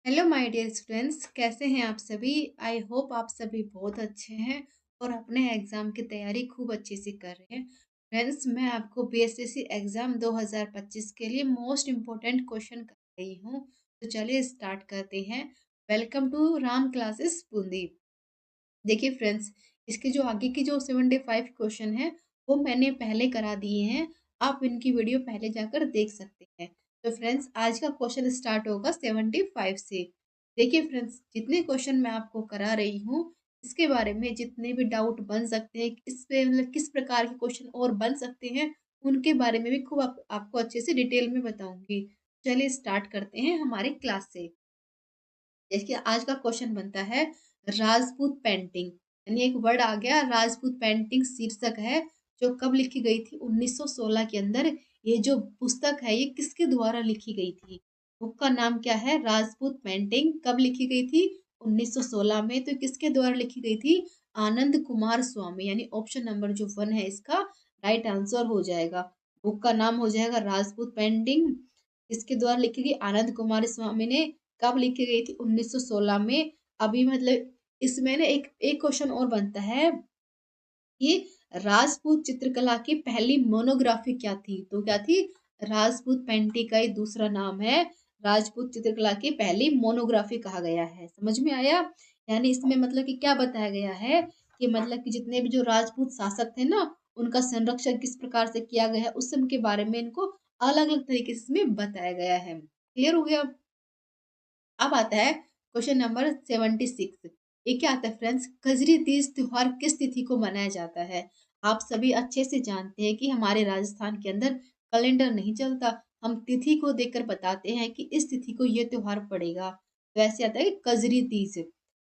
Hello my dear students, कैसे हैं आप सभी। आई होप आप सभी बहुत अच्छे हैं और अपने एग्ज़ाम की तैयारी खूब अच्छे से कर रहे हैं। फ्रेंड्स, मैं आपको बीएसएससी एग्ज़ाम 2025 के लिए मोस्ट इम्पोर्टेंट क्वेश्चन कर रही हूँ। तो चलिए स्टार्ट करते हैं। Welcome to Ram classes Bundi. देखिए फ्रेंड्स, इसके जो आगे की जो 75 क्वेश्चन है वो मैंने पहले करा दिए हैं। आप इनकी वीडियो पहले जाकर देख सकते हैं। तो फ्रेंड्स, आज का क्वेश्चन स्टार्ट होगा 75 से। देखिए फ्रेंड्स, जितने क्वेश्चन मैं आपको करा रही हूँ इसके बारे में जितने भी डाउट बन सकते हैं, इस पे मतलब किस प्रकार के क्वेश्चन और बन सकते हैं, उनके बारे में भी खूब आपको अच्छे से डिटेल में बताऊंगी। चलिए स्टार्ट करते हैं हमारे क्लास से। देखिए आज का क्वेश्चन बनता है राजपूत पेंटिंग, यानी एक वर्ड आ गया राजपूत पेंटिंग शीर्षक है जो कब लिखी गई थी 1916 के अंदर। ये जो पुस्तक है ये किसके द्वारा लिखी गई थी? बुक का नाम क्या है? राजपूत पेंटिंग। कब लिखी गई थी? 1916 में। तो किसके द्वारा लिखी गई थी? आनंद कुमार स्वामी, यानी ऑप्शन नंबर जो 1 है इसका राइट आंसर हो जाएगा। बुक का नाम हो जाएगा राजपूत पेंटिंग। किसके द्वारा लिखी गई? आनंद कुमार स्वामी ने। कब लिखी गई थी? 1916 में। अभी मतलब इसमें ना एक एक क्वेश्चन और बनता है कि राजपूत चित्रकला की पहली मोनोग्राफी क्या थी? तो क्या थी? राजपूत पेंटिंग का ही दूसरा नाम है राजपूत चित्रकला की पहली मोनोग्राफी कहा गया है। समझ में आया? यानी इसमें मतलब कि क्या बताया गया है कि मतलब कि जितने भी जो राजपूत शासक थे ना उनका संरक्षण किस प्रकार से किया गया है उस सब के बारे में इनको अलग अलग तरीके से इसमें बताया गया है। क्लियर हो गया? अब आता है क्वेश्चन नंबर 76। ये क्या आता है फ्रेंड्स? खजरी तीज त्योहार किस तिथि को मनाया जाता है? आप सभी अच्छे से जानते हैं कि हमारे राजस्थान के अंदर कैलेंडर नहीं चलता, हम तिथि को देखकर बताते हैं कि इस तिथि को ये त्योहार पड़ेगा। तो ऐसे आता है कि कजरी तीज।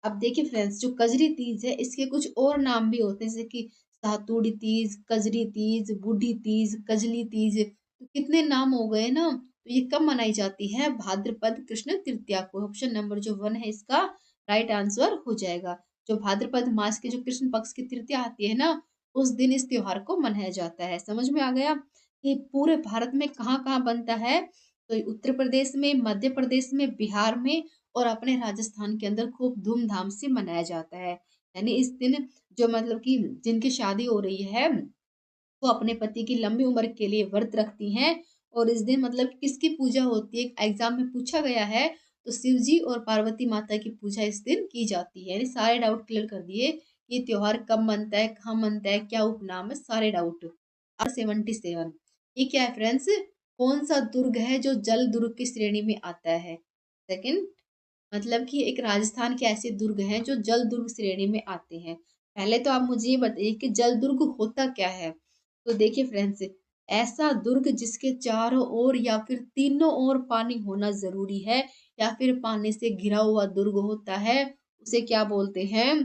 अब देखिए फ्रेंड्स, जो कजरी तीज है इसके कुछ और नाम भी होते हैं, जैसे कि सातुड़ी तीज, कजरी तीज, बूढ़ी तीज, कजली तीज। तो कितने नाम हो गए ना। तो ये कब मनाई जाती है? भाद्रपद कृष्ण तृतीया को। ऑप्शन नंबर जो 1 है इसका राइट आंसर हो जाएगा। जो भाद्रपद मास के जो कृष्ण पक्ष की तृतीया आती है ना उस दिन इस त्योहार को मनाया जाता है। समझ में आ गया कि पूरे भारत में कहाँ कहाँ बनता है? तो उत्तर प्रदेश में, मध्य प्रदेश में, बिहार में और अपने राजस्थान के अंदर खूब धूमधाम से मनाया जाता है। यानी इस दिन जो मतलब कि जिनकी शादी हो रही है वो अपने पति की लंबी उम्र के लिए व्रत रखती हैं। और इस दिन मतलब किसकी पूजा होती है? एग्जाम में पूछा गया है तो शिव जी और पार्वती माता की पूजा इस दिन की जाती है। यानी सारे डाउट क्लियर कर दिए। ये त्योहार कब मनता है, कहाँ मनता है, क्या उपनाम है, सारे डाउट। और 77, ये क्या है फ्रेंड्स? कौन सा दुर्ग है जो जल दुर्ग की श्रेणी में आता है? सेकंड, मतलब कि एक राजस्थान के ऐसे दुर्ग हैं जो जल दुर्ग श्रेणी में आते हैं। पहले तो आप मुझे ये बताइए कि जल दुर्ग होता क्या है। तो देखिए फ्रेंड्स, ऐसा दुर्ग जिसके चारों ओर या फिर तीनों ओर पानी होना जरूरी है या फिर पानी से घिरा हुआ दुर्ग होता है उसे क्या बोलते हैं?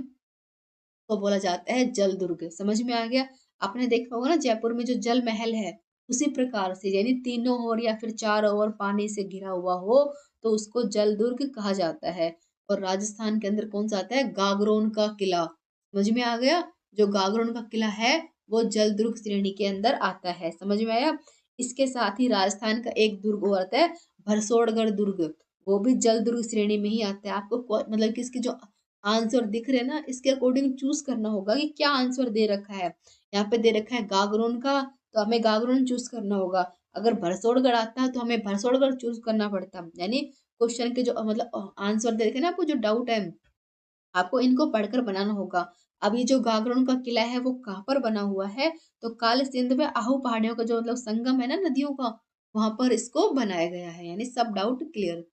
को बोला जाता है जल दुर्ग। समझ में आ गया? आपने देखा होगा ना जयपुर में जो जल महल है उसी प्रकार से, यानी तीनों ओर या फिर चारों ओर पानी से घिरा हुआ हो तो उसको जल दुर्ग कहा जाता है। और राजस्थान के अंदर कौन सा आता है? गागरोन का किला। समझ में आ गया? जो गागरोन का किला है वो जल दुर्ग श्रेणी के अंदर आता है। समझ में आया? इसके साथ ही राजस्थान का एक दुर्ग और आता है भरसोड़गढ़ दुर्ग। वो भी जल दुर्ग श्रेणी में ही आता है। आपको मतलब कि इसकी जो आंसर दिख रहे हैं ना इसके अकॉर्डिंग चूज करना होगा कि क्या आंसर दे रखा है। यहाँ पे दे रखा है गागरोन का तो हमें गागरोन चूज करना होगा। अगर भरसोड़गढ़ आता है तो हमें भरसोड़गढ़ चूज करना पड़ता। यानी क्वेश्चन के जो मतलब आंसर दे रखे हैं ना, आपको जो डाउट है आपको इनको पढ़कर बनाना होगा। अब ये जो गागरोन का किला है वो कहाँ पर बना हुआ है? तो काले सिंध में आहू पहाड़ियों का जो मतलब संगम है ना नदियों का, वहां पर इसको बनाया गया है। यानी सब डाउट क्लियर।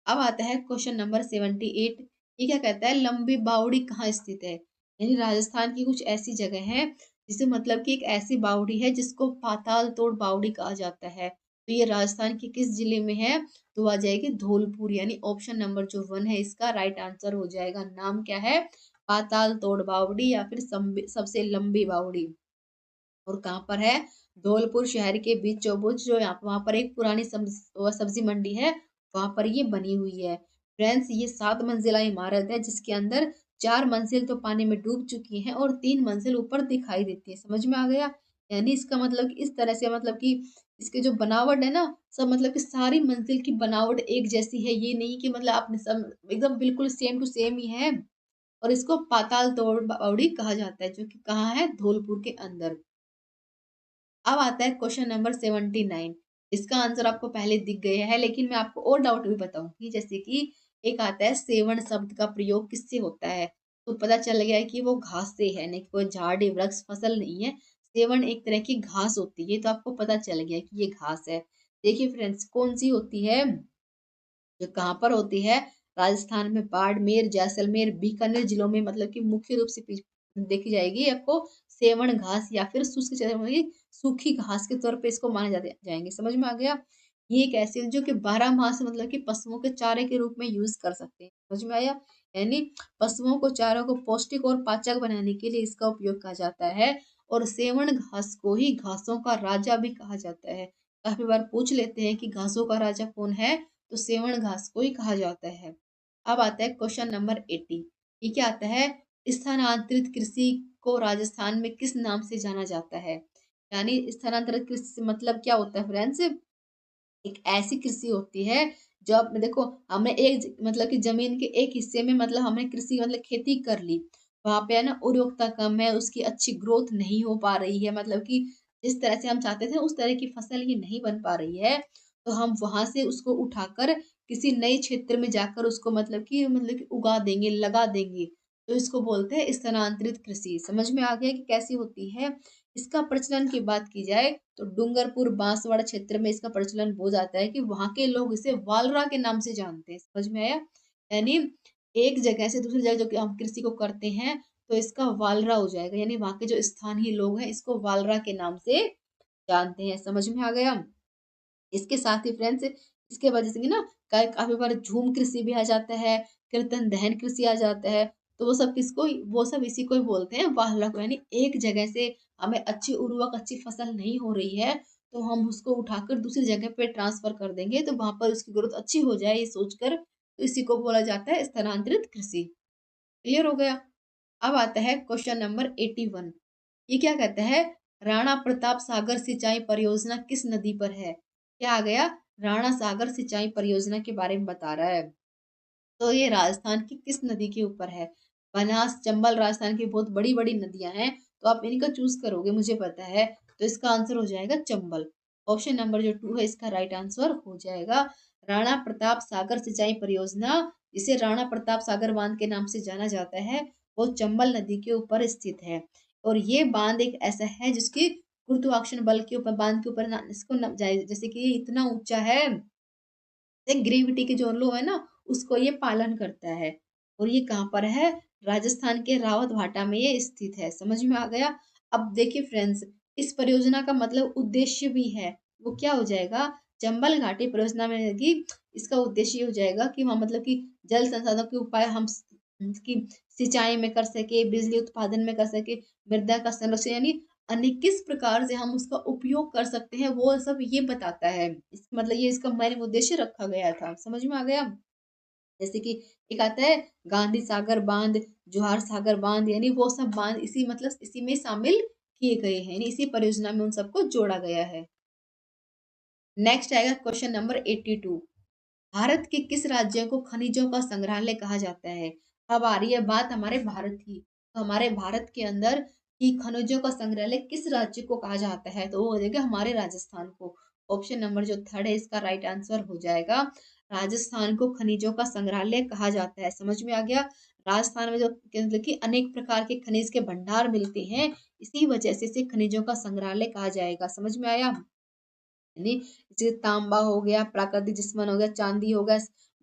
अब आता है क्वेश्चन नंबर 78। ये क्या कहता है? लंबी बावड़ी कहाँ स्थित है? यानी राजस्थान की कुछ ऐसी जगह है जिसे मतलब कि एक ऐसी बावड़ी है जिसको पाताल तोड़ बावड़ी कहा जाता है। तो ये राजस्थान के किस जिले में है? तो आ जाएगी धौलपुर। यानी ऑप्शन नंबर जो 1 है इसका राइट आंसर हो जाएगा। नाम क्या है? पाताल तोड़ बावड़ी या फिर सबसे लंबी बावड़ी। और कहाँ पर है? धौलपुर शहर के बीचों बीच जो यहाँ वहां पर एक पुरानी सब्जी मंडी है, वहां पर ये बनी हुई है। फ्रेंड्स, ये 7 मंजिला इमारत है जिसके अंदर 4 मंजिल तो पानी में डूब चुकी हैं और 3 मंजिल ऊपर दिखाई देती है। समझ में आ गया? यानी इसका मतलब कि इस तरह से मतलब कि इसकी जो बनावट है ना, सब मतलब कि सारी मंजिल की बनावट एक जैसी है। ये नहीं कि मतलब आपने सब एकदम बिल्कुल सेम टू सेम ही है। और इसको पाताल तोड़ बावड़ी कहा जाता है, जो कि कहाँ है, धौलपुर के अंदर। अब आता है क्वेश्चन नंबर 79। इसका आंसर आपको पहले दिख गया है, लेकिन मैं आपको और डाउट भी बताऊंगी। जैसे कि एक आता है सेवण शब्द का प्रयोग किससे होता है, तो पता चल गया है कि वो घास से है, नहीं कोई झाड़ वृक्ष फसल नहीं है। सेवण एक तरह की घास होती है, तो आपको पता चल गया कि ये घास है। देखिए फ्रेंड्स, कौन सी होती है, जो कहाँ पर होती है, राजस्थान में बाड़मेर, जैसलमेर, बीकानेर जिलों में मतलब कि मुख्य रूप से देखी जाएगी आपको। सेवण घास या फिर सूखी घास के तौर पे इसको माने जाते जाएंगे। समझ में आ गया। ये एक ऐसी है जो कि 12 मास मतलब कि पशुओं के चारे के रूप में यूज कर सकते हैं। समझ में आया। यानी पशुओं को चारों को पौष्टिक और पाचक बनाने के लिए इसका उपयोग किया जाता है। और सेवण घास को ही घासों का राजा भी कहा जाता है। काफी बार पूछ लेते हैं कि घासों का राजा कौन है, तो सेवण घास को ही कहा जाता है। अब आता है क्वेश्चन नंबर 80। ये क्या आता है, स्थानांतरित कृषि को राजस्थान में किस नाम से जाना जाता है। यानी स्थानांतरित कृषि से मतलब क्या होता है फ्रेंड्स, एक ऐसी कृषि होती है जो आप देखो, हमने एक मतलब कि जमीन के एक हिस्से में मतलब हमने कृषि मतलब खेती कर ली, वहां पे है ना उर्वरकता कम है, उसकी अच्छी ग्रोथ नहीं हो पा रही है, मतलब कि जिस तरह से हम चाहते थे उस तरह की फसल ये नहीं बन पा रही है, तो हम वहां से उसको उठाकर किसी नए क्षेत्र में जाकर उसको मतलब कि उगा देंगे, लगा देंगे। तो इसको बोलते हैं स्थानांतरित कृषि। समझ में आ गया कि कैसी होती है। इसका प्रचलन की बात की जाए तो डूंगरपुर बांसवाड़ा क्षेत्र में इसका प्रचलन हो जाता है कि वहां के लोग इसे वालरा के नाम से जानते हैं। समझ में आया। यानी एक जगह से दूसरी जगह जो कि हम कृषि को करते हैं, तो इसका वालरा हो जाएगा, यानी वहां के जो स्थानीय लोग हैं इसको वालरा के नाम से जानते हैं। समझ में आ गया। इसके साथ ही फ्रेंड्स, इसके वजह से ना काफी बार झूम कृषि भी आ जाता है, कीर्तन दहन कृषि आ जाता है। तो वो सब इसी को ही बोलते हैं वाहला को। यानी एक जगह से हमें अच्छी उर्वरक अच्छी फसल नहीं हो रही है, तो हम उसको उठाकर दूसरी जगह पे ट्रांसफर कर देंगे, तो वहां पर उसकी ग्रोथ अच्छी हो जाए ये सोचकर, तो इसी को बोला जाता है स्थानांतरित कृषि। क्लियर हो गया। अब आता है क्वेश्चन नंबर 81। ये क्या कहता है, राणा प्रताप सागर सिंचाई परियोजना किस नदी पर है। क्या आ गया, राणा सागर सिंचाई परियोजना के बारे में बता रहा है। तो ये राजस्थान की किस नदी के ऊपर है। बनास चंबल राजस्थान की बहुत बड़ी बड़ी नदियां हैं, तो आप इनका चूज करोगे मुझे पता है। तो इसका आंसर हो जाएगा चंबल। ऑप्शन नंबर जो 2 है इसका राइट आंसर हो जाएगा। राणा प्रताप सागर सिंचाई परियोजना, जिसे राणा प्रताप सागर बांध के नाम से जाना जाता है, वो चंबल नदी के ऊपर स्थित है। और ये बांध एक ऐसा है जिसकी गुरुत्वाकर्षण बल के ऊपर, बांध के ऊपर इसको जैसे कि ये इतना ऊंचा है, ग्रेविटी के जो लॉ है ना उसको ये पालन करता है। और ये कहाँ पर है, राजस्थान के रावत भाटा में ये स्थित है। समझ में आ गया। अब देखिए फ्रेंड्स, इस परियोजना का मतलब उद्देश्य भी है, वो क्या हो जाएगा, चंबल घाटी परियोजना में कि इसका उद्देश्य हो जाएगा कि वहाँ मतलब कि जल संसाधनों के उपाय हम की सिंचाई में कर सके, बिजली उत्पादन में कर सके, मृदा का संरक्षण, यानी अनेक किस प्रकार से हम उसका उपयोग कर सकते हैं, वो सब ये बताता है। इस मतलब ये इसका मेन उद्देश्य रखा गया था। समझ में आ गया। जैसे कि एक आता है गांधी सागर बांध, जवाहर सागर बांध, यानी वो सब बांध इसी मतलब इसी में शामिल किए गए हैं, यानी इसी परियोजना में उन सबको जोड़ा गया है। नेक्स्ट आएगा क्वेश्चन नंबर 82। भारत के किस राज्य को खनिजों का संग्रहालय कहा जाता है। अब आ रही है बात हमारे भारत की, तो हमारे भारत के अंदर की खनिजों का संग्रहालय किस राज्य को कहा जाता है, तो वो हो जाएगा हमारे राजस्थान को। ऑप्शन नंबर जो 3 है इसका राइट आंसर हो जाएगा। राजस्थान को खनिजों का संग्रहालय कहा जाता है। समझ में आ गया। राजस्थान में जो मतलब कि अनेक प्रकार के खनिज के भंडार मिलते हैं, इसी वजह से इसे खनिजों का संग्रहालय कहा जाएगा। समझ में आया। यानी जैसे तांबा हो गया, प्राकृतिक जिस्मन हो गया, चांदी हो गया,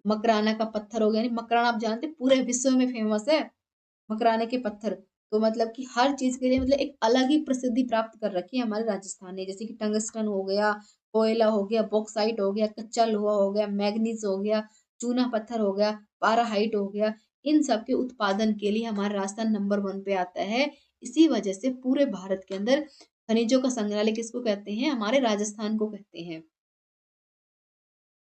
मकराना का पत्थर हो गया। यानी मकराना आप जानते हैं पूरे विश्व में फेमस है, मकराने के पत्थर। तो मतलब कि हर चीज के लिए मतलब एक अलग ही प्रसिद्धि प्राप्त कर रखी है हमारे राजस्थान ने। जैसे कि टंगस्टन हो गया, कोयला हो गया, बॉक्साइट हो गया, कच्चा लोहा हो गया, मैग्नीज हो गया, चूना पत्थर हो गया, पाराहाइट हो गया। इन सब के उत्पादन के लिए हमारा राजस्थान नंबर 1 पे आता है। इसी वजह से पूरे भारत के अंदर खनिजों का संग्रहालय किसको कहते हैं, हमारे राजस्थान को कहते हैं।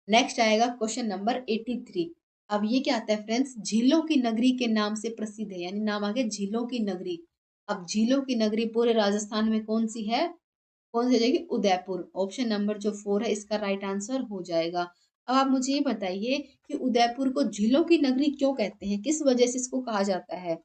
नेक्स्ट आएगा क्वेश्चन नंबर 83। अब ये क्या आता है फ्रेंड्स, झीलों की नगरी के नाम से प्रसिद्ध है, यानी नाम आ गया झीलों की नगरी। अब झीलों की नगरी पूरे राजस्थान में कौन सी है, कौन सी हो जाएगी? उदयपुर। ऑप्शन नंबर जो 4 है इसका राइट आंसर हो जाएगा। अब आप मुझे ये बताइए कि उदयपुर को झीलों की नगरी क्यों कहते हैं, किस वजह से इसको कहा जाता है?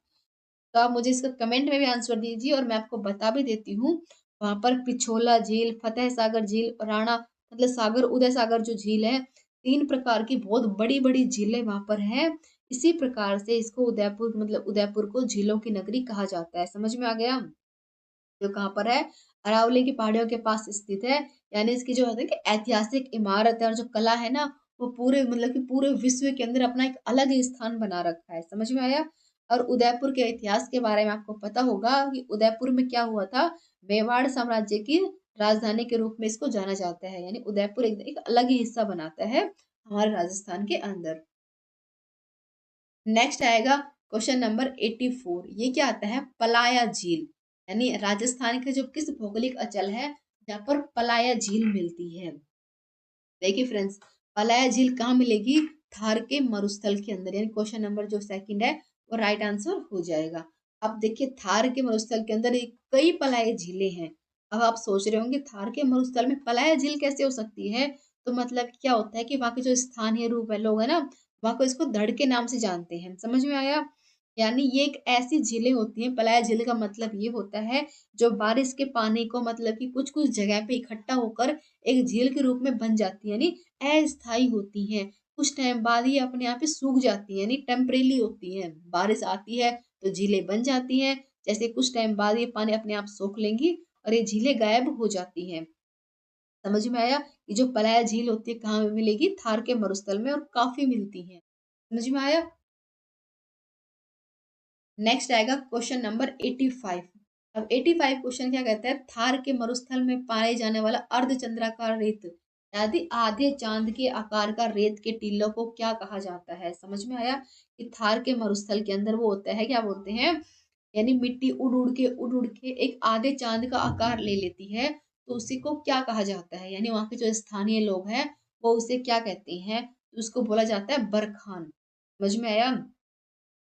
तो आप मुझे इसका कमेंट में भी आंसर दीजिए और मैं आपको बता भी देती हूँ। वहां पर पिछोला झील, फतेह सागर झील और राणा मतलब सागर, उदय सागर जो झील है, 3 प्रकार की बहुत बड़ी बड़ी झीलें वहां पर है। इसी प्रकार से इसको उदयपुर मतलब उदयपुर को झीलों की नगरी कहा जाता है। समझ में आ गया? जो कहाँ पर है? अरावली की पहाड़ियों के पास स्थित है। यानी इसकी जो होता है कि ऐतिहासिक इमारत है और जो कला है ना, वो पूरे मतलब कि पूरे विश्व के अंदर अपना एक अलग ही स्थान बना रखा है। समझ में आया? और उदयपुर के इतिहास के बारे में आपको पता होगा कि उदयपुर में क्या हुआ था। मेवाड़ साम्राज्य की राजधानी के रूप में इसको जाना जाता है। यानी उदयपुर एक अलग ही हिस्सा बनाता है हमारे राजस्थान के अंदर। नेक्स्ट आएगा क्वेश्चन नंबर 84। ये क्या आता है? पलाया झील। यानी राजस्थान के जो किस भौगोलिक अचल है जहाँ पर पलाया झील मिलती है? देखिए फ्रेंड्स, पलाया झील कहाँ मिलेगी? थार के मरुस्थल के अंदर। यानी क्वेश्चन नंबर जो सेकंड है वो राइट आंसर हो जाएगा। अब देखिए थार के मरुस्थल के अंदर कई पलाय झीलें हैं। अब आप सोच रहे होंगे थार के मरुस्थल में पलाया झील कैसे हो सकती है? तो मतलब क्या होता है कि वहाँ के जो स्थानीय रूप है लोग है ना, वहाँ को इसको धड़ के नाम से जानते हैं। समझ में आया? यानी ये एक ऐसी झीलें होती हैं। पलाया झील का मतलब ये होता है जो बारिश के पानी को मतलब कि कुछ कुछ जगह पे इकट्ठा होकर एक झील के रूप में बन जाती है। यानी अस्थाई होती हैं। कुछ टाइम बाद ये अपने आप ही सूख जाती हैं, यानी टेम्परेली होती हैं। बारिश आती है तो झीलें बन जाती हैं। जैसे कुछ टाइम बाद ये पानी अपने आप सोख लेंगी और ये झीलें गायब हो जाती हैं। समझ में आया? ये जो पलाया झील होती है कहाँ मिलेगी? थार के मरुस्थल में, और काफी मिलती है। समझ में आया? नेक्स्ट आएगा क्वेश्चन नंबर 85। अब 85 क्वेश्चन क्या कहता है? थार के मरुस्थल में पाए जाने वाला अर्धचंद्राकार रेत यदि आधे चांद के आकार का रेत के टीलों को क्या कहा जाता है? समझ में आया? कि थार के मरुस्थल के अंदर वो होता है, क्या बोलते हैं, यानी मिट्टी उड़ उड़ के एक आधे चांद का आकार ले लेती है, तो उसी को क्या कहा जाता है? यानी वहाँ के जो स्थानीय लोग हैं वो उसे क्या कहते हैं? तो उसको बोला जाता है बरखान। समझ में आया?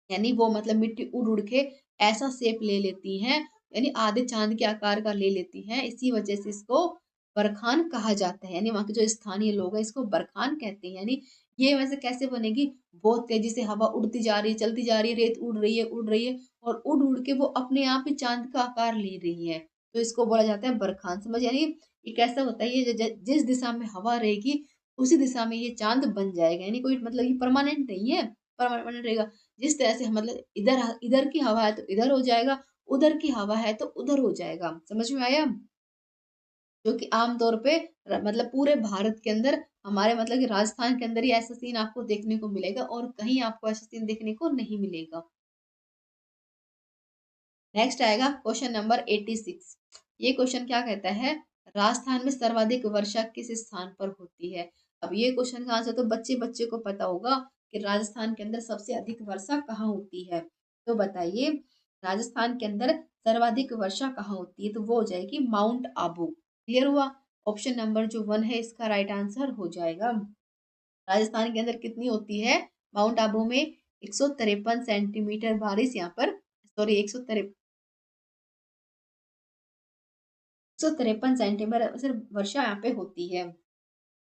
यानी वो मतलब मिट्टी उड़ उड़ के ऐसा शेप ले लेती हैं, यानी आधे चांद के आकार का ले लेती हैं। इसी वजह से इसको बरखान कहा जाता है। यानी वहाँ के जो स्थानीय लोग हैं इसको बरखान कहते हैं। यानी ये वैसे कैसे बनेगी? बहुत तेजी से हवा उड़ती जा रही है, चलती जा रही है, रेत उड़ रही है और उड़ उड़ के वो अपने आप ही चांद का आकार ले रही है, तो इसको बोला जाता है बरखान। समझ, यानी ये कैसा होता है? ये जिस दिशा में हवा रहेगी उसी दिशा में ये चांद बन जाएगा। यानी कोई मतलब ये परमानेंट नहीं है, परमानेंट रहेगा। जिस तरह से मतलब इधर इधर की हवा है तो इधर हो जाएगा, उधर की हवा है तो उधर हो जाएगा। समझ में आया? जो कि आमतौर पे मतलब पूरे भारत के अंदर हमारे मतलब कि राजस्थान के अंदर ही ऐसा सीन आपको देखने को मिलेगा और कहीं आपको ऐसा सीन देखने को नहीं मिलेगा। नेक्स्ट आएगा क्वेश्चन नंबर 86। ये क्वेश्चन क्या कहता है? राजस्थान में सर्वाधिक वर्षा किस स्थान पर होती है? अब ये क्वेश्चन का आंसर तो बच्चे बच्चे को पता होगा कि राजस्थान के अंदर सबसे अधिक वर्षा कहाँ होती है। तो बताइए, राजस्थान के अंदर सर्वाधिक वर्षा कहाँ होती है? तो वो हो जाएगी माउंट आबू। क्लियर हुआ? ऑप्शन नंबर जो 1 है इसका राइट आंसर हो जाएगा। राजस्थान के अंदर कितनी होती है? माउंट आबू में 153 सेंटीमीटर बारिश यहाँ पर, सॉरी 153 सेंटीमीटर सिर्फ वर्षा यहाँ पे होती है।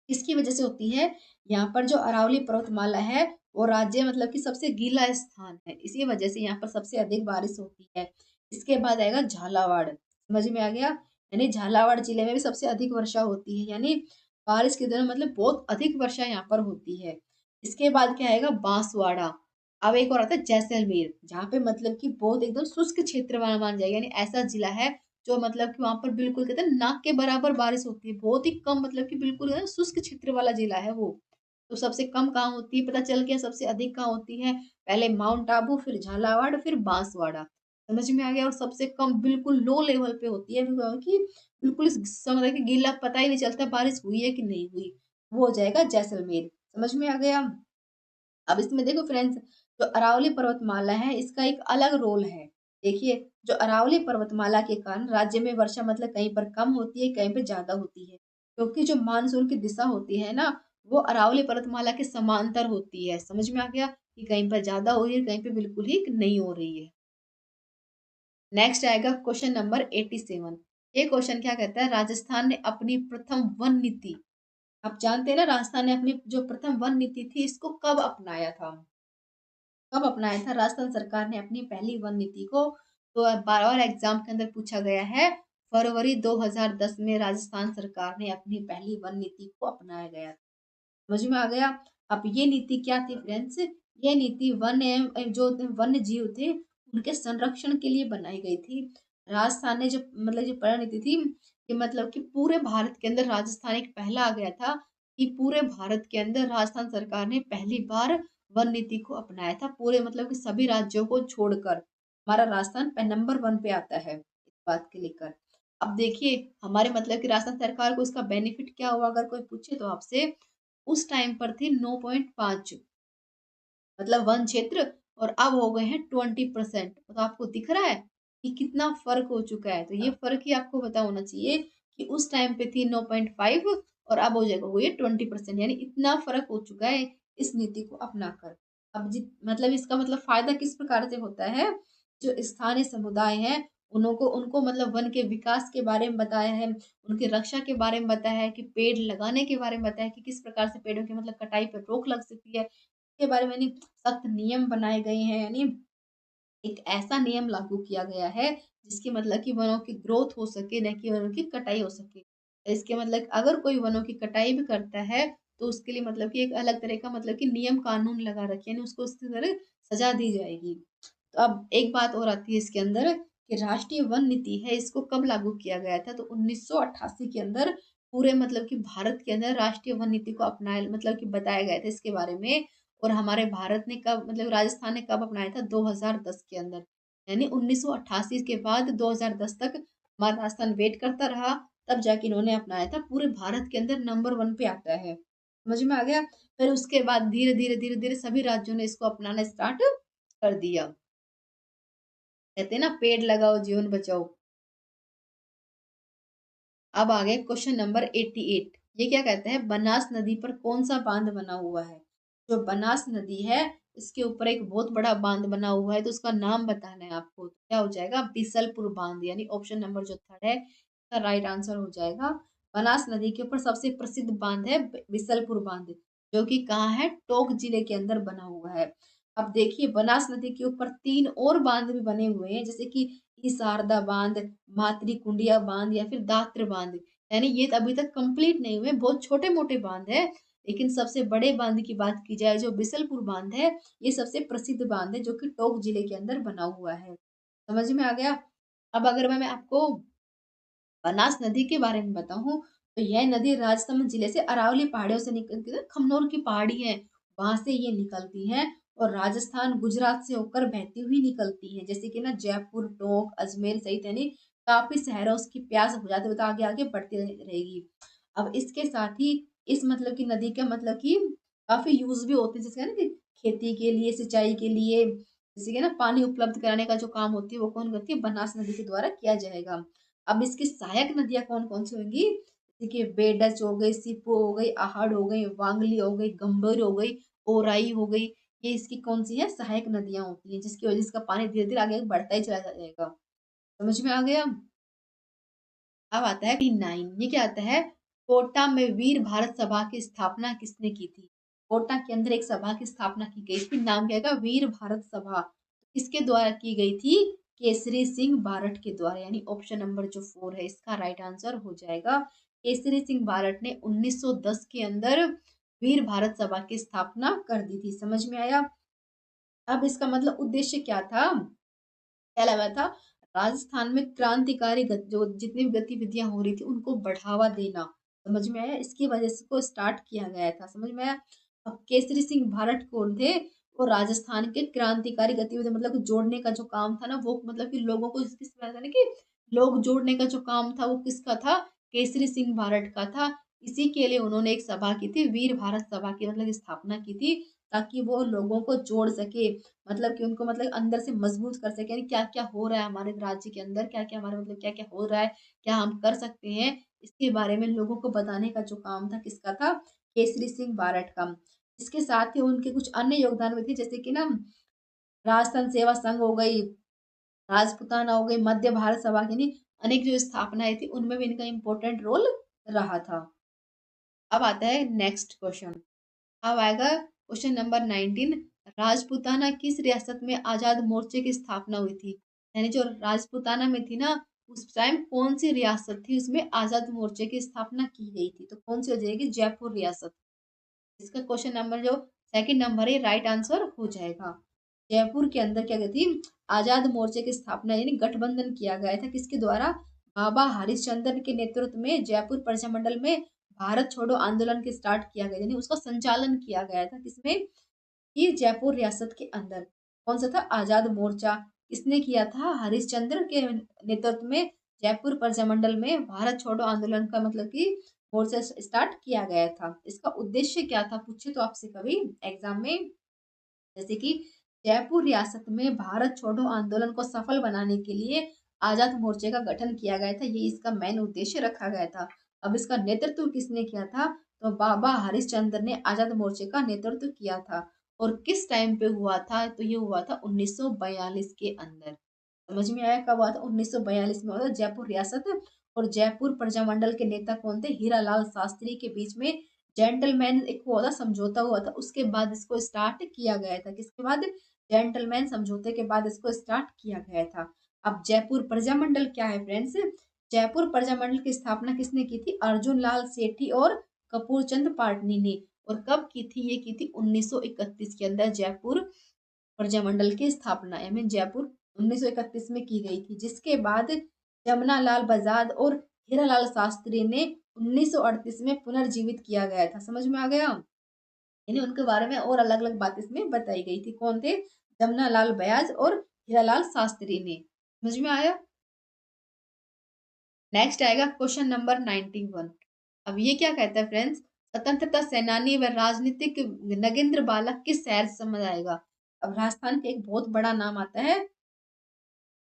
इसकी वजह से होती है, यहाँ पर जो अरावली पर्वतमाला है वो राज्य मतलब कि सबसे गीला स्थान है, इसी वजह से यहाँ पर सबसे अधिक बारिश होती है। इसके बाद आएगा झालावाड़। समझ में आ गया? यानी झालावाड़ जिले में भी सबसे अधिक वर्षा होती है, यानी बारिश के दिनों मतलब बहुत अधिक वर्षा यहाँ पर होती है। इसके बाद क्या आएगा? बांसवाड़ा। अब एक और आता है जैसलमेर, जहाँ पे मतलब कि बहुत एकदम शुष्क क्षेत्र वाला मान जाएगा। यानी ऐसा जिला है जो मतलब कि वहां पर बिल्कुल कहते हैं नाक के बराबर बारिश होती है, बहुत ही कम, मतलब कि बिल्कुल है ना शुष्क क्षेत्र वाला जिला है वो। तो सबसे कम कहाँ होती है? पता चल गया सबसे अधिक कहाँ होती है? पहले माउंट आबू, फिर झालावाड़, फिर बांसवाड़ा। समझ में आ गया? और सबसे कम बिल्कुल लो लेवल पे होती है, कि बिल्कुल समझ कि गीला पता ही नहीं चलता बारिश हुई है कि नहीं हुई। वो हो जाएगा जैसलमेर। समझ में आ गया? अब इसमें देखो फ्रेंड्स, जो अरावली पर्वतमाला है इसका एक अलग रोल है। देखिए, जो अरावली पर्वतमाला के कारण राज्य में वर्षा मतलब कहीं पर कम होती है, कहीं पर ज्यादा होती है, क्योंकि जो मानसून की दिशा होती है ना, वो अरावली पर्वतमाला के समांतर होती है। समझ में आ गया कि कहीं पर ज्यादा हो रही है, कहीं पर बिल्कुल ही नहीं हो रही है। नेक्स्ट आएगा क्वेश्चन नंबर 87। ये क्वेश्चन क्या कहता है, राजस्थान ने अपनी प्रथम वन नीति, आप जानते हैं ना राजस्थान ने अपनी जो प्रथम वन नीति थी इसको कब अपनाया था? कब अपनाया था राजस्थान सरकार ने अपनी पहली वन नीति को? तो बार बार एग्जाम के अंदर पूछा गया है। फरवरी 2010 में राजस्थान सरकार ने अपनी पहली वन नीति को अपनाया गया। समझ में आ गया? अब ये नीति क्या थी फ्रेंड्स? ये नीति वन एवं जो वन्य जीव थे उनके संरक्षण के लिए बनाई गई थी। राजस्थान ने जो मतलब जो पहली नीति थी कि मतलब कि पूरे भारत के अंदर राजस्थान एक पहला आ गया था कि पूरे भारत के अंदर राजस्थान सरकार ने पहली बार वन नीति को अपनाया था, पूरे मतलब कि सभी राज्यों को छोड़कर हमारा राजस्थान नंबर वन पे आता है इस बात के लेकर। अब देखिए हमारे मतलब कि राजस्थान सरकार को इसका बेनिफिट क्या हुआ, अगर कोई पूछे तो आपसे, उस टाइम पर थी 9.5 मतलब वन क्षेत्र, और अब हो गए हैं 20%। तो आपको दिख रहा है कि कितना फर्क हो चुका है। तो ये फर्क ही आपको पता होना चाहिए कि उस टाइम पे थी 9.5 और अब हो जाएगा वो ये 20%, यानी इतना फर्क हो चुका है इस नीति को अपनाकर। अब मतलब इसका मतलब फायदा किस प्रकार से होता है, जो स्थानीय समुदाय है उनको उनको मतलब वन के विकास के बारे में बताया है, उनकी रक्षा के बारे में बताया है, कि पेड़ लगाने के बारे में बताया है कि किस प्रकार से पेड़ों की मतलब कटाई पर रोक लग सकती है, के बारे में यानी सख्त नियम बनाए गए हैं। यानी एक ऐसा नियम लागू किया गया है जिसकी मतलब कि वनों की ग्रोथ हो सके, न कि वनों की कटाई हो सके। इसके मतलब अगर कोई वनों की कटाई भी करता है तो उसके लिए मतलब कि एक अलग तरह का मतलब कि नियम कानून लगा रखे, यानी उसको उस तरह सजा दी जाएगी। तो अब एक बात और आती है इसके अंदर कि राष्ट्रीय वन नीति है इसको कब लागू किया गया था, तो 1988 के अंदर पूरे मतलब कि भारत के अंदर राष्ट्रीय वन नीति को अपनाया मतलब कि बताया गया था इसके बारे में। और हमारे भारत ने कब मतलब राजस्थान ने कब अपनाया था, 2010 के अंदर। यानी 1988 के बाद 2010 तक हमारा राजस्थान वेट करता रहा, तब जाके इन्होंने अपनाया था, पूरे भारत के अंदर नंबर वन पे आता है। समझ में आ गया? फिर उसके बाद धीरे धीरे धीरे धीरे सभी राज्यों ने इसको अपनाना स्टार्ट कर दिया। कहते हैं ना पेड़ लगाओ जीवन बचाओ। अब आ गए क्वेश्चन नंबर 88। ये क्या कहते हैं, बनास नदी पर कौन सा बांध बना हुआ है? जो बनास नदी है इसके ऊपर एक बहुत बड़ा बांध बना हुआ है, तो उसका नाम बताना है आपको। तो क्या हो जाएगा, बिसलपुर बांध, यानी ऑप्शन नंबर जो थर्ड है इसका राइट आंसर हो जाएगा। बनास नदी के ऊपर सबसे प्रसिद्ध बांध है बिसलपुर बांध, जो कि कहाँ है, टोंक जिले के अंदर बना हुआ है। अब देखिए बनास नदी के ऊपर तीन और बांध भी बने हुए हैं, जैसे कि ई शारदा बांध, मातरी कुंडिया बांध या फिर दात्र बांध। यानी ये अभी तक कंप्लीट नहीं हुए, बहुत छोटे मोटे बांध है। लेकिन सबसे बड़े बांध की बात की जाए जो बिसलपुर बांध है, ये सबसे प्रसिद्ध बांध है जो कि टोंक जिले के अंदर बना हुआ है। समझ में आ गया? अब अगर मैं आपको बनास नदी के बारे में बताऊं तो यह नदी राजसमंद जिले से अरावली पहाड़ियों से निकलती है, खमनोर की पहाड़ी है वहां से ये निकलती है, और राजस्थान गुजरात से होकर बहती हुई निकलती है, जैसे कि ना जयपुर टोंक अजमेर सहित यानी काफी शहरों उसकी प्यास बुझाते हुए तो आगे आगे बढ़ती रहेगी। अब इसके साथ ही इस मतलब की नदी का मतलब कि काफी यूज भी होते हैं, जैसे ना कि खेती के लिए, सिंचाई के लिए, जैसे कि ना पानी उपलब्ध कराने का जो काम होती है वो कौन करती है, बनास नदी के द्वारा किया जाएगा। अब इसकी सहायक नदियां कौन कौन सी होंगी, देखिए बेडच हो गई, सिपो हो गई, आहड़ हो गई, वांगली हो गई, गंबर हो गई, ओराई हो गई। ये इसकी कौन सी है, सहायक नदियां होती हैं, जिसकी वजह से इसका पानी धीरे धीरे आगे बढ़ता ही चला जाएगा। समझ में आ गया? अब आता है 9, ये क्या आता है, कोटा में वीर भारत सभा की स्थापना किसने की थी? कोटा के अंदर एक सभा की स्थापना की गई थी, नाम क्या है, वीर भारत सभा। किसके द्वारा की गई थी? केसरी सिंह बारठ के द्वारा, यानी ऑप्शन नंबर जो 4 है इसका राइट आंसर हो जाएगा। केसरी सिंह बारठ ने 1910 के अंदर वीर भारत सभा की स्थापना कर दी थी। समझ में आया? अब इसका मतलब उद्देश्य क्या था, क्या लगा था, राजस्थान में क्रांतिकारी जो जितनी भी गतिविधियां हो रही थी उनको बढ़ावा देना। समझ में आया? इसकी वजह से को स्टार्ट किया गया था। समझ में आया? अब केसरी सिंह भारत कौन थे, वो राजस्थान के क्रांतिकारी गतिविधि मतलब कि जोड़ने का जो काम था ना, वो मतलब कि लोगों को किस तरह कि लोग जोड़ने का जो काम था वो किसका था, केसरी सिंह भारत का था। इसी के लिए उन्होंने एक सभा की थी, वीर भारत सभा की मतलब स्थापना की थी, ताकि वो लोगों को जोड़ सके, मतलब कि उनको मतलब अंदर से मजबूत कर सके, यानी क्या क्या हो रहा है हमारे राज्य के अंदर, क्या क्या हमारे मतलब क्या क्या हो रहा है, क्या हम कर सकते हैं, इसके बारे में लोगों को बताने का जो काम था किसका था, केसरी सिंह बारठ का। इसके साथ ही उनके कुछ अन्य योगदान भी थे, जैसे कि ना राजस्थान सेवा संघ हो गई, राजपुताना हो गई, मध्य भारत सभा की नहीं, अनेक जो स्थापनाएं थी उनमें भी इनका इंपॉर्टेंट रोल रहा था। अब आता है नेक्स्ट क्वेश्चन। अब आएगा क्वेश्चन नंबर 19। राजपूताना किस रियासत में आजाद मोर्चे की स्थापना हुई थी? यानी जो राजपूताना में थी ना, उस टाइम कौन सी रियासत थी उसमें आजाद मोर्चे की स्थापना की गई थी? तो कौन सी हो जाएगी? जयपुर रियासत। इसका क्वेश्चन नंबर जो सेकंड नंबर है, राइट आंसर हो जाएगा। जयपुर के अंदर क्या कहती, आजाद मोर्चे की स्थापना यानी गठबंधन किया गया था किसके द्वारा? बाबा हरिश्चंद्र के नेतृत्व में जयपुर प्रजामंडल में भारत छोड़ो आंदोलन के स्टार्ट किया गया, यानी उसका संचालन किया गया था किसमें? ये जयपुर रियासत के अंदर। कौन सा था? आजाद मोर्चा। किसने किया था? हरिश्चंद्र के नेतृत्व में जयपुर प्रजामंडल में भारत छोड़ो आंदोलन का मतलब कि मोर्चा स्टार्ट किया गया था। इसका उद्देश्य क्या था पूछे तो आपसे कभी एग्जाम में, जैसे कि जयपुर रियासत में भारत छोड़ो आंदोलन को सफल बनाने के लिए आजाद मोर्चे का गठन किया गया था, ये इसका मेन उद्देश्य रखा गया था। अब इसका नेतृत्व किसने किया था? तो बाबा हरिश्चंद्र ने आजाद मोर्चे का नेतृत्व किया था। और किस टाइम पे हुआ था? तो ये हुआ था 1942 के अंदर। समझ में आया कब हुआ था? 1942 में हुआ था जयपुर रियासत। और जयपुर प्रजामंडल के नेता कौन थे? हीरालाल शास्त्री के बीच में जेंटलमैन एक हुआ था, समझौता हुआ था, उसके बाद इसको स्टार्ट किया गया था। किसके बाद? जेंटलमैन समझौते के बाद इसको स्टार्ट किया गया था। अब जयपुर प्रजामंडल क्या है फ्रेंड्स? जयपुर प्रजामंडल की स्थापना किसने की थी? अर्जुन लाल सेठी और कपूर चंद पाटनी ने। और कब की थी? ये की थी 1931 के अंदर जयपुर प्रजामंडल की स्थापना, आई मीन जयपुर 1931 में की गई थी, जिसके बाद जमनालाल बजाज और हीरालाल शास्त्री ने 1938 में पुनर्जीवित किया गया था। समझ में आ गया? यानी उनके बारे में और अलग अलग बात इसमें बताई गई थी। कौन थे? जमनालाल बजाज और हीरालाल शास्त्री ने। समझ में आया? नेक्स्ट आएगा क्वेश्चन नंबर 91। अब ये क्या कहता है फ्रेंड्स? स्वतंत्रता सेनानी व राजनीतिक नगेंद्र बाला किस शहर से समझ आएगा? अब राजस्थान के एक बहुत बड़ा नाम आता है।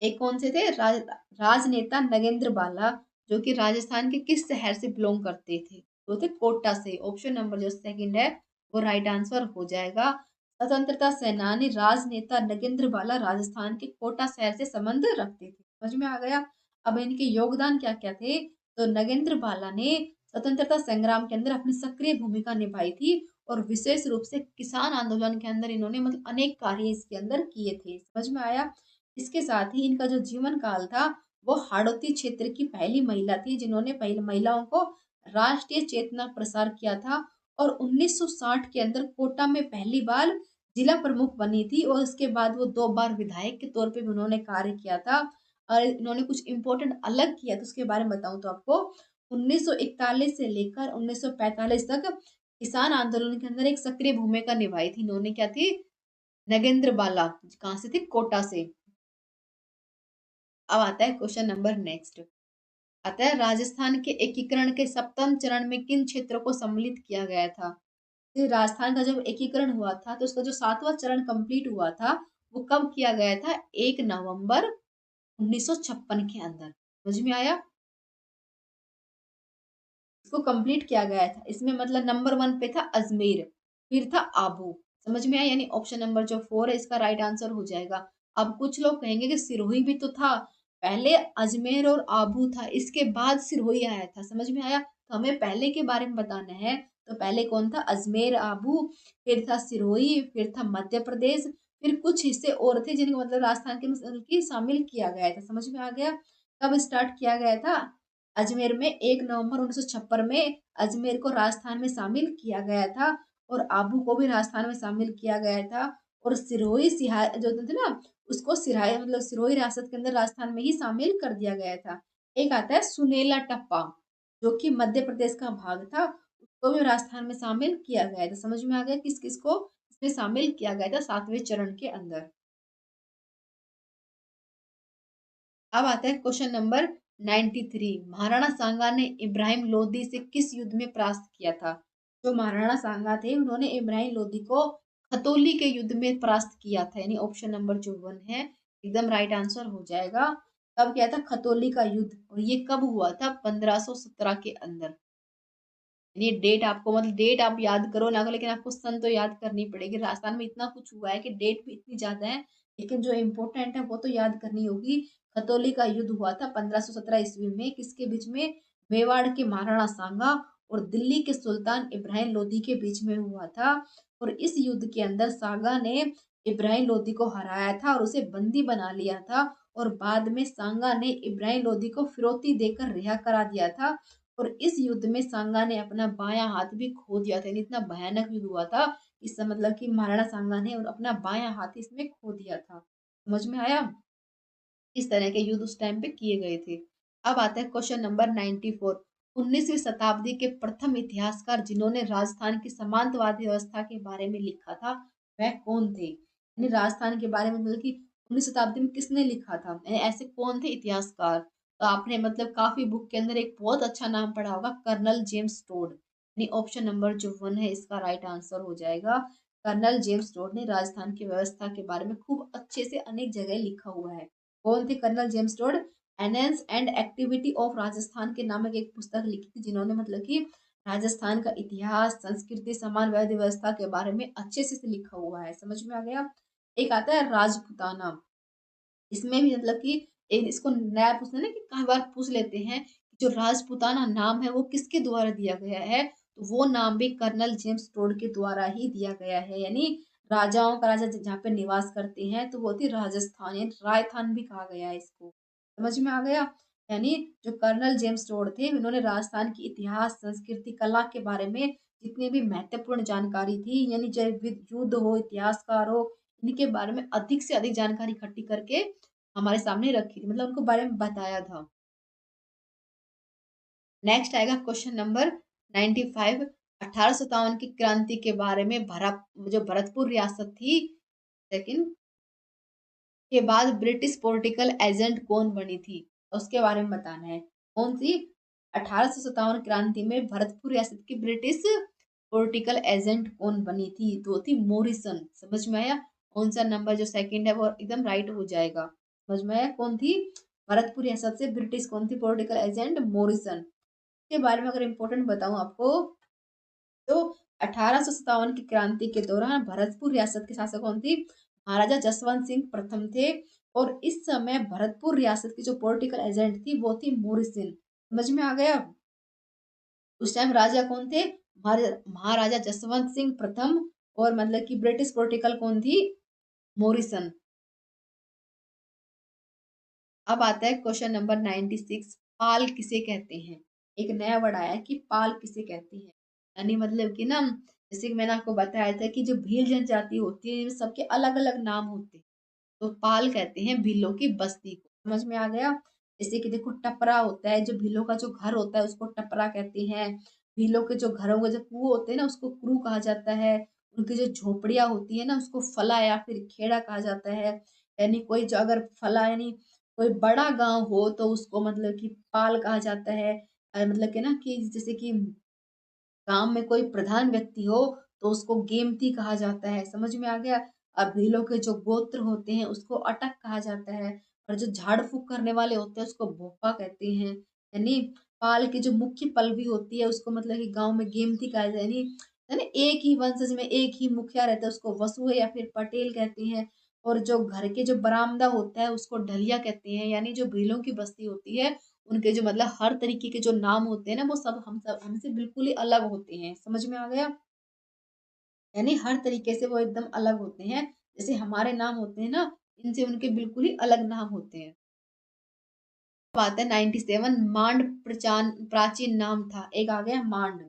एक कौन से थे? राजनेता नगेंद्र बाला, जो कि राजस्थान के किस शहर से बिलोंग करते थे? वो थे कोटा से। ऑप्शन नंबर जो सेकंड है वो राइट आंसर हो जाएगा। स्वतंत्रता सेनानी राजनेता नगेंद्र बाला राजस्थान के कोटा शहर से संबंध रखते थे। समझ में आ गया? अब इनके योगदान क्या क्या थे? तो नगेंद्र बाला ने स्वतंत्रता संग्राम के अंदर अपनी सक्रिय भूमिका निभाई थी, और विशेष रूप से किसान आंदोलन के अंदर इन्होंने मतलब अनेक कार्य इसके अंदर किए थे। समझ में आया? इसके साथ ही इनका जो जीवन काल था वो हाड़ौती क्षेत्र की पहली महिला थी जिन्होंने पहले महिलाओं को राष्ट्रीय चेतना प्रसार किया था। और 1960 के अंदर कोटा में पहली बार जिला प्रमुख बनी थी, और उसके बाद वो 2 बार विधायक के तौर पे भी उन्होंने कार्य किया था। और इन्होंने कुछ इंपॉर्टेंट अलग किया तो उसके बारे में बताऊं तो आपको, 1941 से लेकर 1945 तक किसान आंदोलन के अंदर एक सक्रिय भूमिका निभाई थी इन्होंने। क्या थी? नगेंद्र बाला। कहाँ से थी? कोटा से। अब आता है क्वेश्चन नंबर नेक्स्ट। आता है राजस्थान के एकीकरण के सप्तम चरण में किन क्षेत्रों को सम्मिलित किया गया था? तो राजस्थान का जब एकीकरण हुआ था तो उसका जो 7वां चरण कंप्लीट हुआ था वो कब किया गया था? 1 नवंबर 1956 के अंदर। समझ में आया? इसको कंप्लीट किया गया था। इसमें मतलब नंबर 1 पे था अजमेर, फिर था आबू। समझ में आया? यानी ऑप्शन नंबर जो 4 है इसका राइट आंसर हो जाएगा। अब कुछ लोग कहेंगे कि सिरोही भी तो था, पहले अजमेर और आबू था, इसके बाद सिरोही आया था। समझ में आया? तो हमें पहले के बारे में बताना है। तो पहले कौन था? अजमेर, आबू, फिर था सिरोही, फिर था मध्य प्रदेश, फिर कुछ हिस्से और थे जिनको मतलब राजस्थान के मतलब की शामिल किया गया था। समझ में आ गया? कब स्टार्ट किया गया था? अजमेर में 1 नवंबर 1956 में अजमेर को राजस्थान में शामिल किया गया था, और आबू को भी राजस्थान में शामिल किया गया था। और सिरोही सिहा जो थे ना, उसको सिराही मतलब सिरोही रियासत के अंदर राजस्थान में ही शामिल कर दिया गया था। एक आता है सुनेला टप्पा, जो कि मध्य प्रदेश का भाग था, उसको भी राजस्थान में शामिल किया गया था। समझ में आ गया किस किस को इसमें शामिल किया गया था 7वें चरण के अंदर। अब आता है क्वेश्चन नंबर 93। महाराणा सांगा ने इब्राहिम लोदी से किस युद्ध में परास्त किया था? जो महाराणा सांगा थे उन्होंने इब्राहिम लोदी को खतौली के युद्ध में परास्त किया था, यानी ऑप्शन नंबर जो 1 है एकदम राइट आंसर हो जाएगा। कब किया था खतौली का युद्ध? और ये कब हुआ था? 1517 के अंदर। यानी डेट आपको मतलब डेट आप याद करो ना करो, लेकिन आपको सन तो याद करनी पड़ेगी। राजस्थान में इतना कुछ हुआ है कि डेट भी इतनी ज्यादा है, लेकिन जो इम्पोर्टेंट है वो तो याद करनी होगी। खतौली का युद्ध हुआ था 1517 ईस्वी में, किसके बीच में? मेवाड़ के महाराणा सांगा और दिल्ली के सुल्तान इब्राहिम लोदी के बीच में हुआ था। और इस युद्ध के अंदर सांगा ने इब्राहिम लोदी को हराया था और उसे बंदी बना लिया था। और बाद में सांगा ने इब्राहिम लोदी को फिरौती देकर रिहा करा दिया था। और इस युद्ध में सांगा ने अपना बायां हाथ भी खो दिया था। इतना भयानक युद्ध हुआ था, इससे मतलब कि महाराणा सांगा ने अपना बायां हाथ इसमें खो दिया था। समझ में आया? इस तरह के युद्ध उस टाइम पे किए गए थे। अब आता है क्वेश्चन नंबर 94। 19वीं शताब्दी के प्रथम इतिहासकार जिन्होंने राजस्थान की सामंतवादी व्यवस्था के बारे में लिखा था, वह कौन थे? यानी राजस्थान के बारे में मतलब कि 19वीं शताब्दी में किसने लिखा था, यानी ऐसे कौन थे इतिहासकार? तो आपने मतलब काफी बुक के अंदर एक बहुत अच्छा नाम पढ़ा होगा, कर्नल जेम्स टोड। यानी ऑप्शन नंबर जो 1 है इसका राइट आंसर हो जाएगा। कर्नल जेम्स टोड ने राजस्थान की व्यवस्था के बारे में खूब अच्छे से अनेक जगह लिखा हुआ है। कौन थे colonel James Tod? Annals and activity of Rajasthan के नामक एक पुस्तक लिखी थी, जिन्होंने मतलब कि राजस्थान का इतिहास, संस्कृति, समाजवादी व्यवस्था के बारे में अच्छे से लिखा हुआ है। समझ में आ गया? एक आता है राजपुताना। इसमें भी मतलब कि इसको नया पूछना ना कि कई बार पूछ लेते हैं कि जो राजपुताना नाम है वो किसके द्वारा दिया गया है, तो वो नाम भी कर्नल जेम्स टोड के द्वारा ही दिया गया है। यानी राजाओं का राजा जहाँ पे निवास करते हैं तो वो थी राजस्थान, यानी रायथान भी कहा गया है इसको। समझ में आ गया? यानी जो कर्नल जेम्स टोड थे उन्होंने राजस्थान की इतिहास, संस्कृति, कला के बारे में जितनी भी महत्वपूर्ण जानकारी थी, यानी चाहे युद्ध हो, इतिहासकार हो, इनके बारे में अधिक से अधिक जानकारी इकट्ठी करके हमारे सामने रखी थी, मतलब उनको बारे में बताया था। नेक्स्ट आएगा क्वेश्चन नंबर 95। 1857 की क्रांति के बारे में जो भरतपुर रियासत थी सेकंड के बाद ब्रिटिश पॉलिटिकल एजेंट कौन बनी थी, उसके बारे में बताना है। कौन सी? 1857 क्रांति में भरतपुर रियासत की ब्रिटिश पॉलिटिकल एजेंट कौन बनी थी? तो थी मॉरिसन। समझ में आया? कौन सा नंबर जो सेकंड है वो एकदम राइट हो जाएगा। समझ में आया? कौन थी? भरतपुर रियासत से ब्रिटिश कौन थी पॉलिटिकल एजेंट? मॉरिसन। के बारे में अगर इम्पोर्टेंट बताऊं आपको तो 1857 की क्रांति के दौरान भरतपुर रियासत के शासक कौन थी? महाराजा जसवंत सिंह प्रथम थे। और इस समय भरतपुर रियासत की जो पॉलिटिकल एजेंट थी वो थी मोरिसन। समझ में आ गया? उस टाइम राजा कौन थे? महाराजा जसवंत सिंह प्रथम। और मतलब कि ब्रिटिश पॉलिटिकल कौन थी? मोरिसन। अब आता है क्वेश्चन नंबर 96। पाल किसे कहते हैं? एक नया वर्ड आया है कि पाल किसे कहते हैं। यानी मतलब कि ना, जैसे कि मैंने आपको बताया था कि जो भील जनजाति होती है सबके अलग अलग नाम होते हैं, तो पाल कहते हैं भीलों की बस्ती को। समझ में आ गया? जैसे कि देखो टपरा होता है, जो भीलों का जो घर होता है उसको टपरा कहते हैं। भीलों के जो घरों के जो कुएं होते हैं ना उसको क्रू कहा जाता है। उनकी जो झोपड़ियां होती है ना उसको फला या फिर खेड़ा कहा जाता है। यानी कोई जो अगर फला यानी कोई बड़ा गांव हो तो उसको मतलब कि पाल कहा जाता है। मतलब कि ना कि जैसे कि गांव में कोई प्रधान व्यक्ति हो तो उसको गेमती कहा जाता है। समझ में आ गया? अब भीलों के जो गोत्र होते हैं उसको अटक कहा जाता है। और जो झाड़ फूक करने वाले होते हैं उसको भोपा कहते हैं। यानी पाल की जो मुख्य पलवी होती है उसको मतलब कि गांव में गेमती कहा जाए। यानी यानी एक ही वंशज में एक ही मुखिया रहता है उसको वसुए या फिर पटेल कहते हैं। और जो घर के जो बरामदा होता है उसको ढलिया कहते हैं। यानी जो भीलों की बस्ती होती है उनके जो मतलब हर तरीके के जो नाम होते हैं ना वो सब हमसे बिल्कुल ही अलग होते हैं। समझ में आ गया? यानी हर तरीके से वो एकदम अलग होते हैं। जैसे हमारे नाम होते हैं ना, इनसे उनके बिल्कुल ही अलग नाम होते हैं। बात है 97। मांड प्राचीन नाम था। एक आ गया मांड,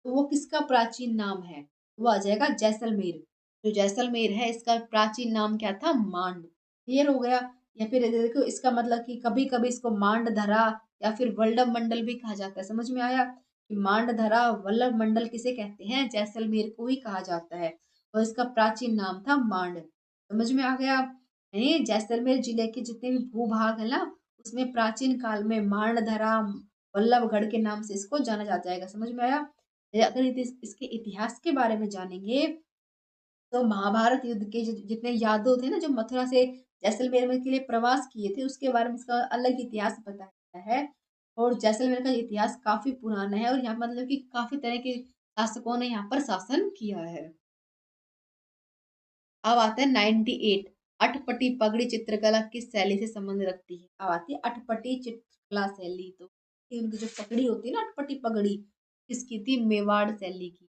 तो वो किसका प्राचीन नाम है? वो आ जाएगा जैसलमेर। जो जैसलमेर है इसका प्राचीन नाम क्या था? मांड। क्लियर हो गया? या फिर देखो इसका मतलब कि कभी कभी इसको मांड धरा या फिर वल्लभ मंडल भी कहा जाता है। समझ में आया कि मांड धरा वल्लभ मंडल किसे कहते हैं? जैसलमेर को ही कहा जाता है। और इसका प्राचीन नाम था मांड। समझ में आ गया? यानी जैसलमेर जिले के जितने भी भूभाग है ना उसमें प्राचीन काल में मांडधरा, वल्लभगढ़ के नाम से इसको जाना जाता है। समझ में आया? अगर इसके इतिहास के बारे में जानेंगे तो महाभारत युद्ध के जितने यादव थे ना जो मथुरा से जैसलमेर में के लिए प्रवास किए थे उसके बारे में इसका अलग इतिहास बताया है। और जैसलमेर का इतिहास काफ़ी पुराना है और यहाँ मतलब कि काफ़ी तरह के शासकों ने यहाँ पर शासन किया है। अब आता है 98। अटपटी पगड़ी चित्रकला किस शैली से संबंध रखती है? अब आती है अटपटी चित्रकला शैली। तो ये उनकी जो पगड़ी होती है ना, अटपटी पगड़ी, किसकी थी? मेवाड़ शैली की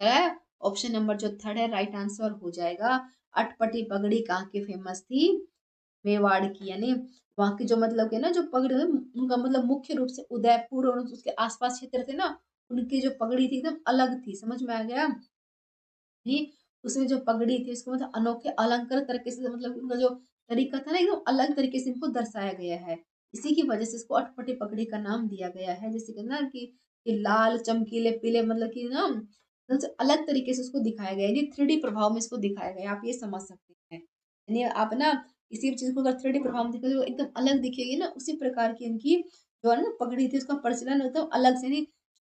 है। ऑप्शन नंबर जो थर्ड है राइट आंसर हो जाएगा। अटपटी पगड़ी कहाँ की फेमस थी? मेवाड़ की, यानी वहाँ की जो मतलब के ना जो पगड़ी है, उनका मतलब मुख्य रूप से उदयपुर और उसके आसपास क्षेत्र थे ना, उनकी जो पगड़ी थी एकदम अलग थी। समझ में आ गया? ही उसमें जो पगड़ी थी उसको मतलब अनोखे अलंकार तरीके से मतलब उनका जो तरीका था ना एकदम अलग तरीके से इनको दर्शाया गया है। इसी की वजह से इसको अटपटी पगड़ी का नाम दिया गया है। जैसे कि ना कि लाल चमकीले पीले मतलब कि ना एकदम से अलग तरीके से उसको दिखाया गया है, यानी 3D प्रभाव में इसको दिखाया गया है। आप ये समझ सकते हैं, यानी आप ना किसी भी चीज को अगर 3D प्रभाव में दिखोगे तो एकदम अलग दिखेगी ना, उसी प्रकार की इनकी जो है ना पगड़ी थी उसका प्रचलन एकदम अलग से, नहीं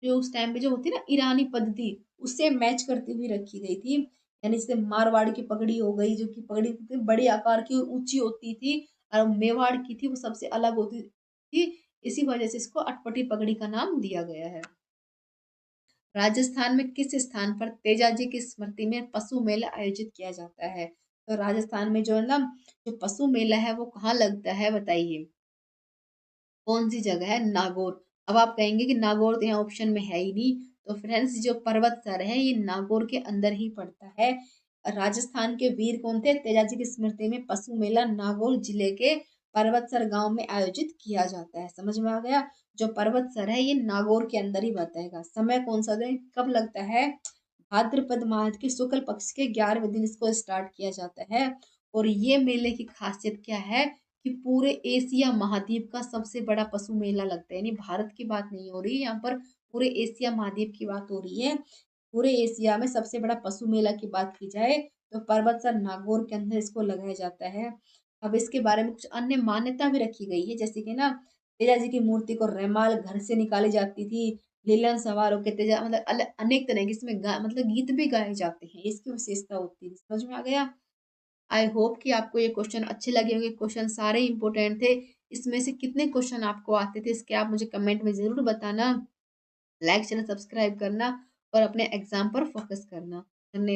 जो उस टाइम पे जो होती है ना ईरानी पद्धति उससे मैच करती हुई रखी गई थी। यानी जैसे मारवाड़ की पगड़ी हो गई, जो कि पगड़ी कितनी बड़ी आकार की और ऊंची होती थी, और मेवाड़ की थी वो सबसे अलग होती थी। इसी वजह से इसको अटपटी पगड़ी का नाम दिया गया है। राजस्थान में किस स्थान पर तेजाजी की स्मृति में पशु मेला आयोजित किया जाता है? तो राजस्थान में जो है ना, जो पशु मेला है वो कहाँ लगता है बताइए? कौन सी जगह है? नागौर। अब आप कहेंगे कि नागौर तो यहाँ ऑप्शन में है ही नहीं, तो फ्रेंड्स जो पर्वतसर है ये नागौर के अंदर ही पड़ता है। राजस्थान के वीर कौन थे? तेजाजी की स्मृति में पशु मेला नागौर जिले के पर्वतसर गांव में आयोजित किया जाता है। समझ में आ गया? जो पर्वतसर है ये नागौर के अंदर ही बताएगा। समय कौन सा दिन कब लगता है? भाद्रपद माह के शुक्ल पक्ष के 11वें दिन इसको स्टार्ट किया जाता है। और ये मेले की खासियत क्या है कि पूरे एशिया महाद्वीप का सबसे बड़ा पशु मेला लगता है, यानी भारत की बात नहीं हो रही यहाँ पर, पूरे एशिया महाद्वीप की बात हो रही है। पूरे एशिया में सबसे बड़ा पशु मेला की बात की जाए तो पर्वतसर नागौर के अंदर इसको लगाया जाता है। अब इसके बारे में कुछ अन्य मान्यता भी रखी गई है, जैसे कि ना तेजा जी की मूर्ति को रेमाल घर से निकाली जाती थी, लीलन सवार होकर तेजा मतलब अनेक तरह के इसमें मतलब गीत भी गाए जाते हैं, इसकी विशेषता होती है। समझ में आ गया? आई होप कि आपको ये क्वेश्चन अच्छे लगे होंगे। क्वेश्चन सारे इंपॉर्टेंट थे। इसमें से कितने क्वेश्चन आपको आते थे इसके आप मुझे कमेंट में ज़रूर बताना। लाइक चैनल सब्सक्राइब करना और अपने एग्जाम पर फोकस करना। धन्यवाद।